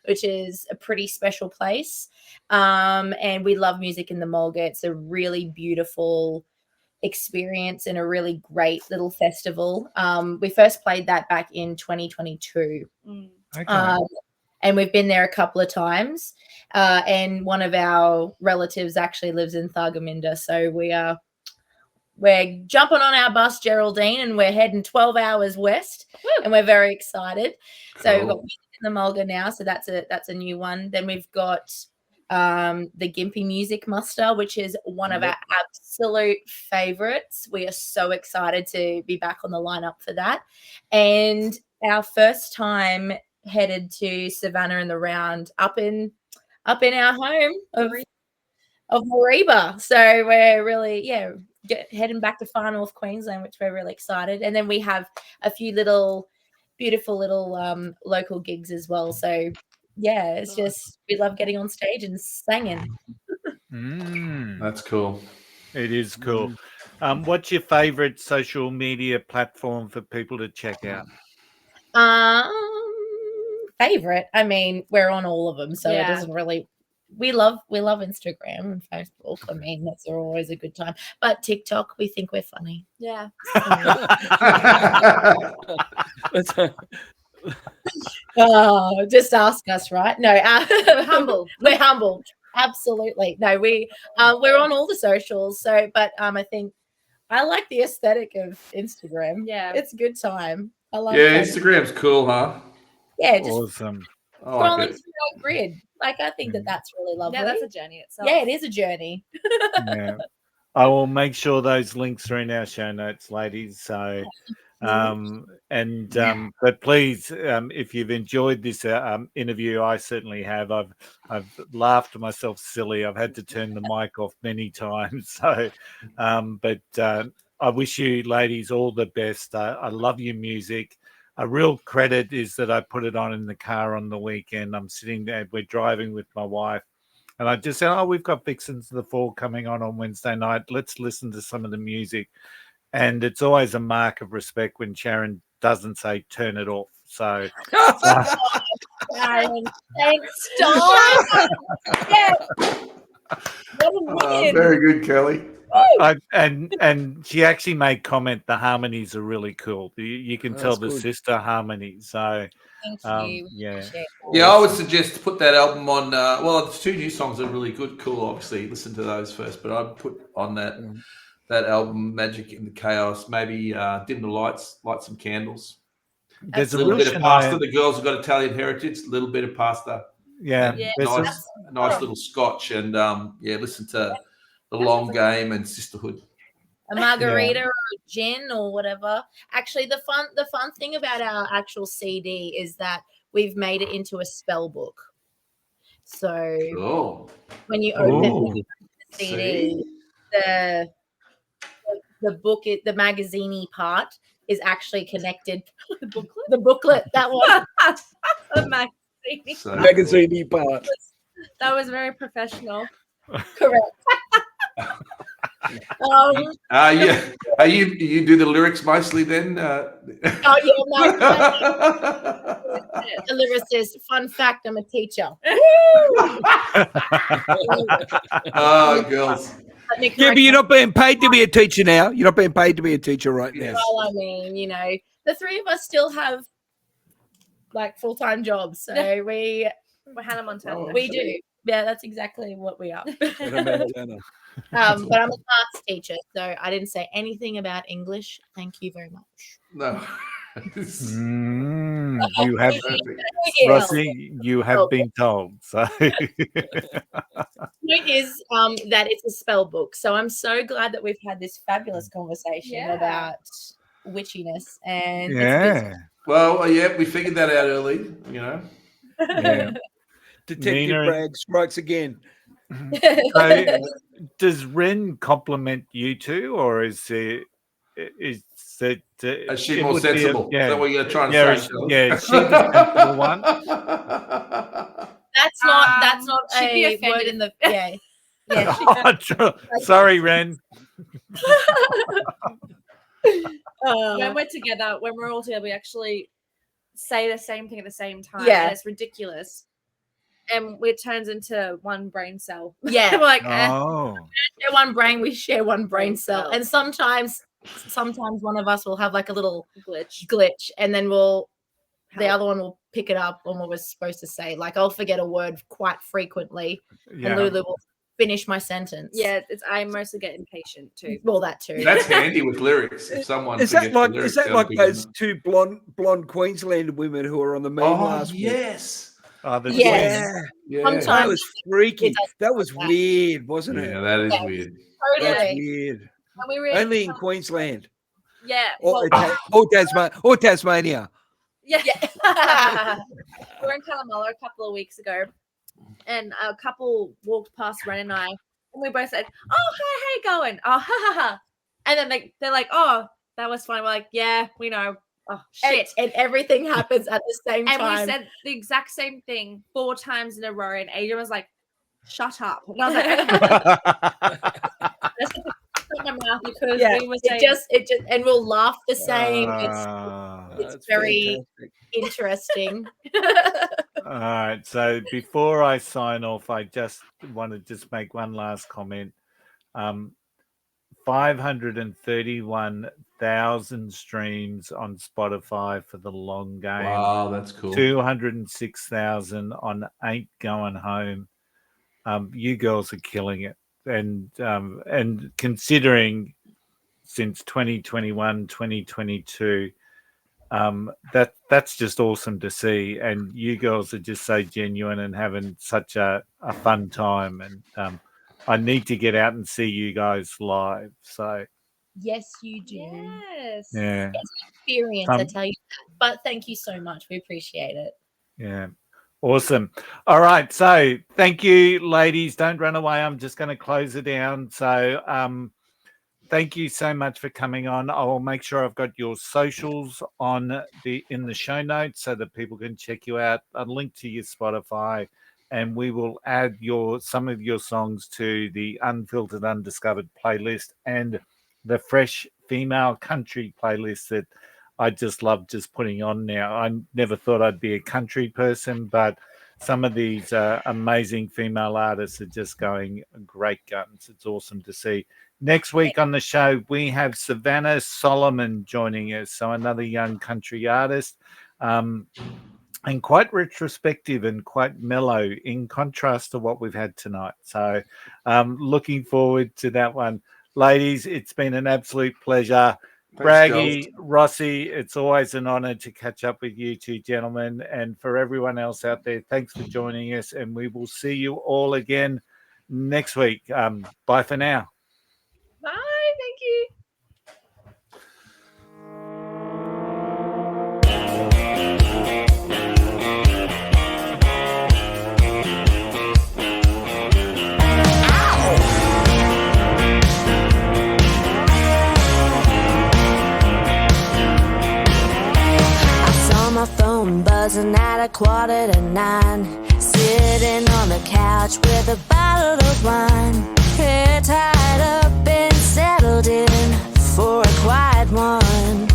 H: which is a pretty special place. And we love Music in the Mulga. It's a really beautiful experience and a really great little festival. We first played that back in 2022.
G: Okay.
H: And we've been there a couple of times. And one of our relatives actually lives in Thargomindah. So we're jumping on our bus, Geraldine, and we're heading 12 hours west. Woo! And we're very excited. Cool. So we've got Music in the Mulga now. So that's a new one. Then we've got the Gympie Music Muster, which is one of our absolute favorites. We are so excited to be back on the lineup for that. And our first time headed to Savannah and the Round up in our home of Mareeba. So we're really, heading back to far north Queensland, which we're really excited. And then we have a few beautiful little local gigs as well. So yeah, it's just, we love getting on stage and singing.
K: That's cool.
G: It is cool. What's your favorite social media platform for people to check out?
H: Favorite? I mean, we're on all of them, so it doesn't really. We love Instagram and Facebook. I mean, that's always a good time. But TikTok, we think we're funny.
I: Yeah.
H: Oh, just ask us, right? No, we're humble. We're humble. Absolutely. No, we're on all the socials. So, but I think I like the aesthetic of Instagram.
I: Yeah,
H: it's a good time. I love.
K: Yeah, Instagram's cool, huh?
H: Yeah, just
G: awesome.
H: Scrolling through our grid. Like, I think that's really lovely.
I: Yeah, that's a journey itself.
H: Yeah, it is a journey.
G: Yeah. I will make sure those links are in our show notes, ladies. So, but please, if you've enjoyed this interview, I certainly have. I've laughed myself silly. I've had to turn the mic off many times. So, but I wish you ladies all the best. I love your music. A real credit is that I put it on in the car on the weekend. I'm sitting there, we're driving with my wife, and I just said, we've got Vixens of the Fall coming on Wednesday night. Let's listen to some of the music. And it's always a mark of respect when Sharon doesn't say, turn it off. So.
H: Sharon, thanks, stop.
K: Very good, Kelly.
G: And she actually made comment the harmonies are really cool. You can tell the sister harmonies. So
H: thank you.
K: Yeah, I would suggest to put that album on. Well, there's two new songs that are really good, cool. Obviously, listen to those first. But I'd put on that album, Magic in the Chaos. Maybe dim the lights, light some candles.
G: There's
K: a little bit of pasta. The girls have got Italian heritage. A little bit of pasta.
G: Yeah,
K: nice little scotch, and listen to The Long Game and Sisterhood.
H: A margarita or a gin or whatever. Actually, the fun thing about our actual CD is that we've made it into a spell book. So when you open the CD, the book, the magazine-y part is actually connected. The booklet, that one.
I: The magazine.
J: Magazine-y part.
I: That was very professional.
H: Correct.
K: You do the lyrics mostly then?
H: The lyricist. Fun fact, I'm a teacher.
K: Girls.
J: Yeah, but you're not being paid to be a teacher now. You're not being paid to be a teacher right now.
H: Well, I mean, the three of us still have like full-time jobs. So we're
I: Hannah Montana.
H: We do. Yeah, that's exactly what we are. But I'm an arts teacher, so I didn't say anything about English. Thank you very much.
K: No.
G: You have, Rossi, you have been told. So
H: the point is that it's a spell book. So I'm so glad that we've had this fabulous conversation about witchiness, and
G: Yeah.
K: Well, yeah, we figured that out early, you know.
G: Yeah.
J: Detective
G: Nina-
J: Bragg strikes again.
G: So, does Ren compliment you two, or is it? Is
K: she
G: it
K: more
G: would be
K: sensible? Is that what you're trying to say, Charlotte?
G: is she the sensible one?
H: That's not
I: she'd be
H: a
I: offended
H: word in the yeah.
G: Oh, sorry, Ren.
I: When we're together, when we're all together, we actually say the same thing at the same time.
H: Yeah.
I: And it's ridiculous. And it turns into one brain cell.
H: Yeah.
I: We're like,
G: Oh.
H: We share one brain, we share one brain cell.
I: cell.
H: And sometimes one of us will have like a little glitch, and then the other one will pick it up on what we're supposed to say. Like I'll forget a word quite frequently,
G: Yeah.
H: and Lulu will finish my sentence.
I: yeah, I mostly get impatient too.
H: Well, that too.
K: That's handy with lyrics. If someone
J: Is that
K: forgets the
J: like
K: lyrics,
J: is that
K: they'll
J: like
K: be
J: those
K: on
J: two blonde Queensland women who were on the meme last week?
K: yes.
G: Oh, the
H: Yes.
G: twins.
K: Yeah.
H: Sometimes
J: That was freaky.
H: it does
J: That was
H: like that.
J: weird, wasn't it?
K: Yeah, that is
H: Yeah.
K: weird.
J: That's
H: Totally.
J: weird.
I: And we were
J: Only in Queensland
I: yeah.
J: or,
I: well,
J: or Tasmania.
I: yeah.
H: Yeah.
I: We were in Cunnamulla a couple of weeks ago, and a couple walked past Ren and I, and we both said, "Oh, hi, how you going? Oh, ha ha ha!" And then they're like, "Oh, that was fun." We're like, "Yeah, we know." Oh shit!
H: And everything happens at the same
I: And
H: time.
I: we said the exact same thing 4 times in a row, and Adrian was like, "Shut up!" And I was like, "That's in my mouth," because
H: yeah,
I: we were saying,
H: it just, and we'll laugh the same. It's
J: That's
H: very
J: fantastic.
H: interesting.
G: All right. So before I sign off, I just want to just make one last comment. 531,000 streams on Spotify for The Long Game.
K: Wow, that's cool.
G: 206,000 on Ain't Going Home. You girls are killing it. And considering since 2021, 2022, that's just awesome to see. And you girls are just so genuine and having such a fun time. And I need to get out and see you guys live. So
H: Yes, you do.
I: "Yes,
G: yeah,
H: It's an experience, I tell you that. But thank you so much. We appreciate it.
G: yeah. Awesome. All right. So thank you, ladies. Don't run away. I'm just going to close it down. So thank you so much for coming on. I will make sure I've got your socials in the show notes so that people can check you out. A link to your Spotify, and we will add some of your songs to the Unfiltered, Undiscovered playlist and the Fresh Female Country playlist that I just love just putting on now. I never thought I'd be a country person, but some of these amazing female artists are just going great guns. It's awesome to see. Next week on the show, we have Savannah Solomon joining us, so another young country artist, and quite retrospective and quite mellow in contrast to what we've had tonight. So looking forward to that one. Ladies, it's been an absolute pleasure.
K: Thanks,
G: Braggy,
K: Charles.
G: Rossi, it's always an honor to catch up with you two gentlemen. And for everyone else out there, thanks for joining us. And we will see you all again next week. Bye for now.
I: bye, thank you."
F: I saw my phone buzzing at 9:15, sitting on the couch with a bottle of wine, hair tied up and settled in for a quiet one.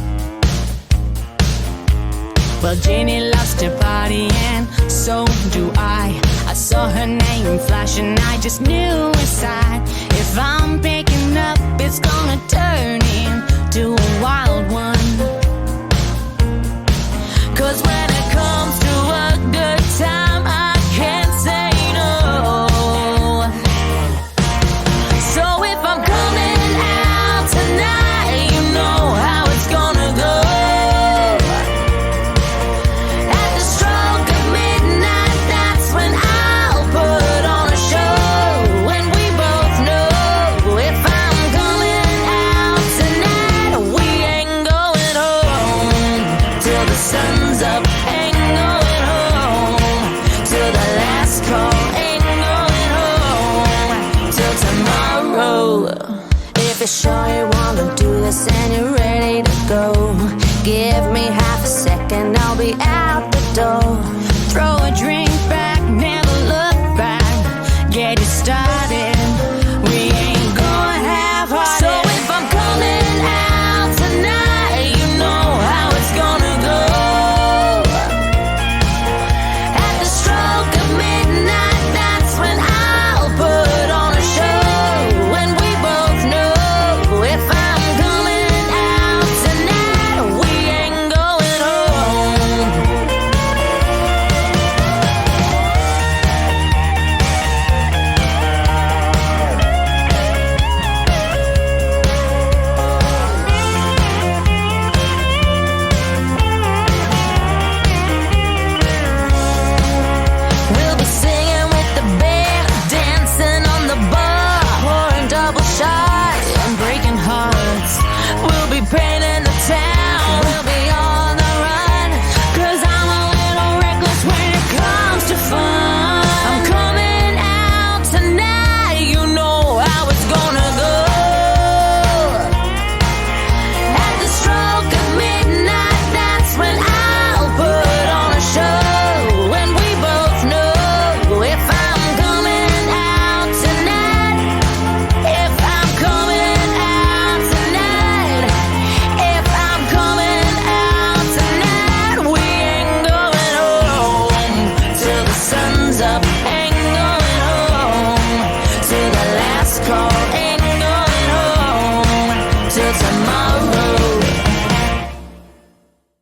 F: Well, Jenny loves to party and so do I. I saw her name flash and I just knew inside, if I'm picking up, it's gonna turn into a wild one. 'Cause when it comes to a good time, I can't say no. So if I'm coming out tonight, you know how it's gonna go. At the stroke of midnight, that's when I'll put on a show. And we both know if I'm coming out tonight, we ain't going you're sure you wanna do this and you're ready to go, give me half a second, I'll be out the door.